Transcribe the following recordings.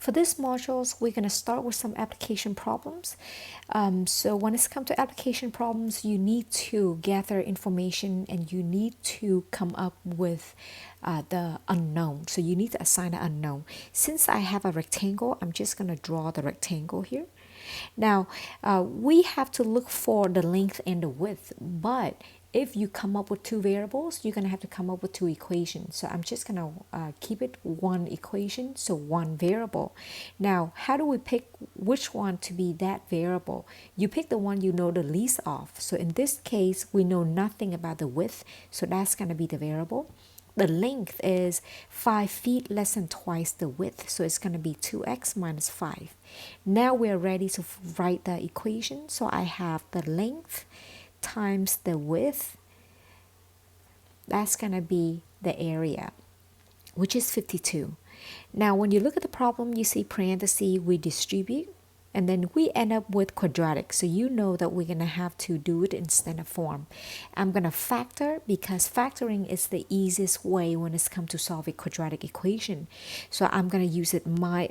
For this modules, we're going to start with some application problems. So when it's come to application problems, you need to gather information and you need to come up with the unknown. So you need to assign an unknown. Since I have a rectangle, I'm just going to draw the rectangle here. Now, we have to look for the length and the width, but if you come up with two variables, you're going to have to come up with two equations. So I'm just going to keep it one equation, so one variable. Now, how do we pick which one to be that variable? You pick the one you know the least of. So in this case, we know nothing about the width, so that's going to be the variable. The length is 5 feet less than twice the width, so it's going to be 2x minus 5. Now we're ready to write the equation. So I have the length times the width. That's going to be the area, which is 52. Now when you look at the problem, you see parentheses, we distribute, and then we end up with quadratic. So you know that we're going to have to do it in standard form. I'm going to factor because factoring is the easiest way when it's come to solve a quadratic equation. So I'm going to use my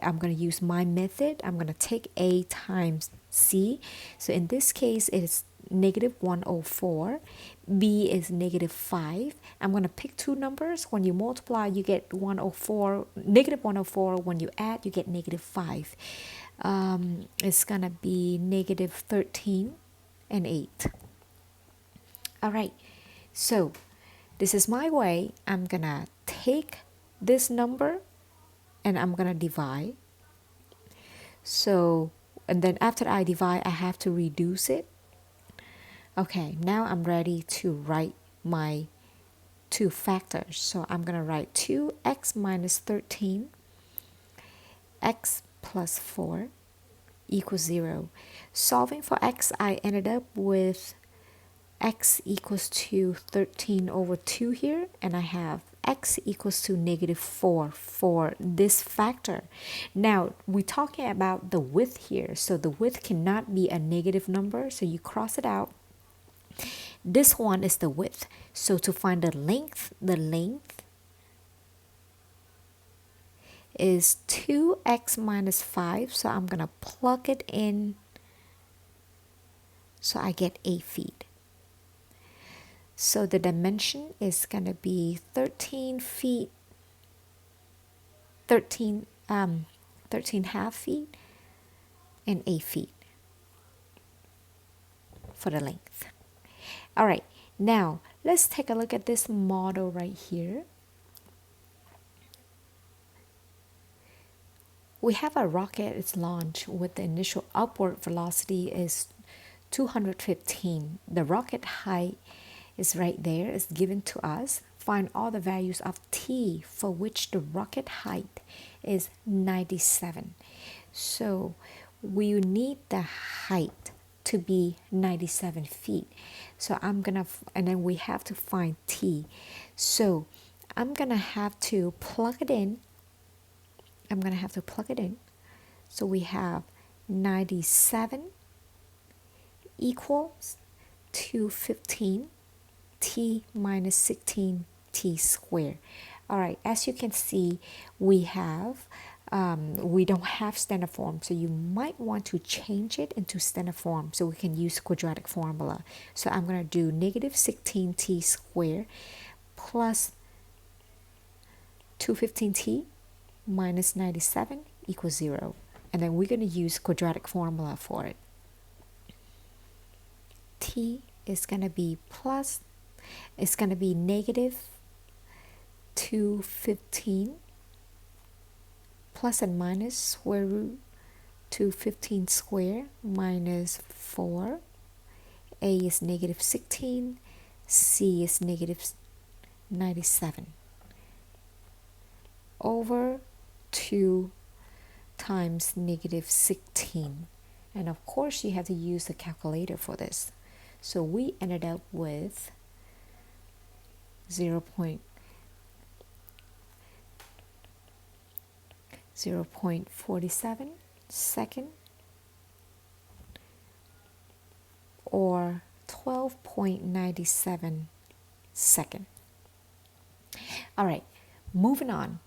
method. I'm going to take a times c. So in this case, it's negative 104. B is negative 5. I'm going to pick two numbers. When you multiply, you get 104, negative 104. When you add, you get negative 5. It's going to be negative 13 and 8. All right, so this is my way. I'm going to take this number and I'm going to divide. So, and then after I divide, I have to reduce it. Okay, now I'm ready to write my two factors. So I'm going to write 2x minus 13, x plus 4 equals 0. Solving for x, I ended up with x equals to 13 over 2 here, and I have x equals to negative 4 for this factor. Now, we're talking about the width here, so the width cannot be a negative number, so you cross it out. This one is the width. So to find the length is 2x minus 5. So I'm going to plug it in. So I get 8 feet. So the dimension is going to be 13 feet, 13 half feet, and 8 feet for the length. All right, now let's take a look at this model right here. We have a rocket, it's launched with the initial upward velocity is 215. The rocket height is right there, it's given to us. Find all the values of t for which the rocket height is 97. So we need the height to be 97 feet. So I'm gonna, and then we have to find t. So I'm gonna have to plug it in. So we have 97 equals 215 t minus 16 t squared. All right, as you can see, we don't have standard form, so you might want to change it into standard form so we can use quadratic formula. So I'm going to do negative 16t squared plus 215t minus 97 equals 0. And then we're going to use quadratic formula for it. T is going to be negative 215 plus and minus square root 215 squared minus 4. A is negative 16. C is negative 97. Over 2 times negative 16. And of course, you have to use the calculator for this. So we ended up with 0.47 second or 12.97 second. All right, moving on.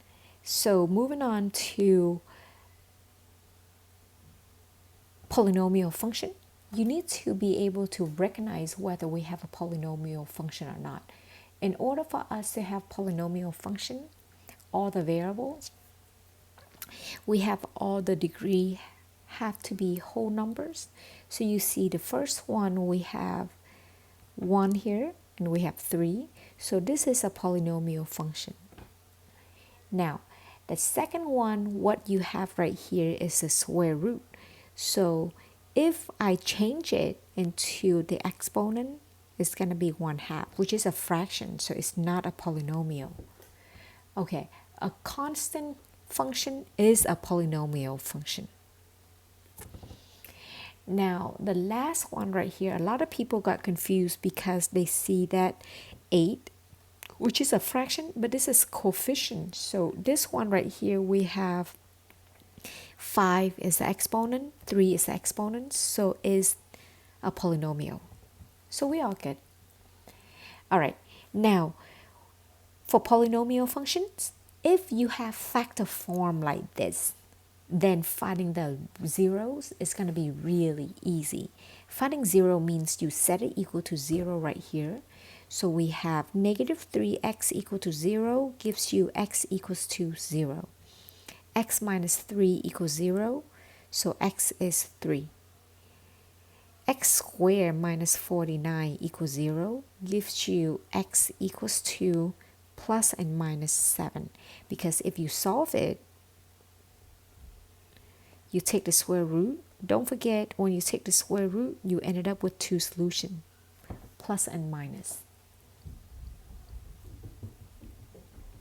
So moving on to polynomial function, you need to be able to recognize whether we have a polynomial function or not. In order for us to have polynomial function, all the variables, we have all the degree have to be whole numbers. So you see the first one, we have 1 here and we have 3. So this is a polynomial function. Now, the second one, what you have right here is the square root. So if I change it into the exponent, it's going to be 1/2, which is a fraction, so it's not a polynomial. Okay, a constant function is a polynomial function. Now, the last one right here, a lot of people got confused because they see that 8, which is a fraction, but this is coefficient. So this one right here, we have 5 is the exponent, 3 is the exponent, so is a polynomial. So we all good. All right, now for polynomial functions, if you have factor form like this, then finding the zeros is going to be really easy. Finding 0 means you set it equal to 0 right here. So we have negative 3x equal to 0 gives you x equals to 0. X minus 3 equals 0, so x is 3. X squared minus 49 equals 0 gives you x equals to plus and minus 7. Because if you solve it, you take the square root. Don't forget, when you take the square root, you ended up with 2 solutions, plus and minus.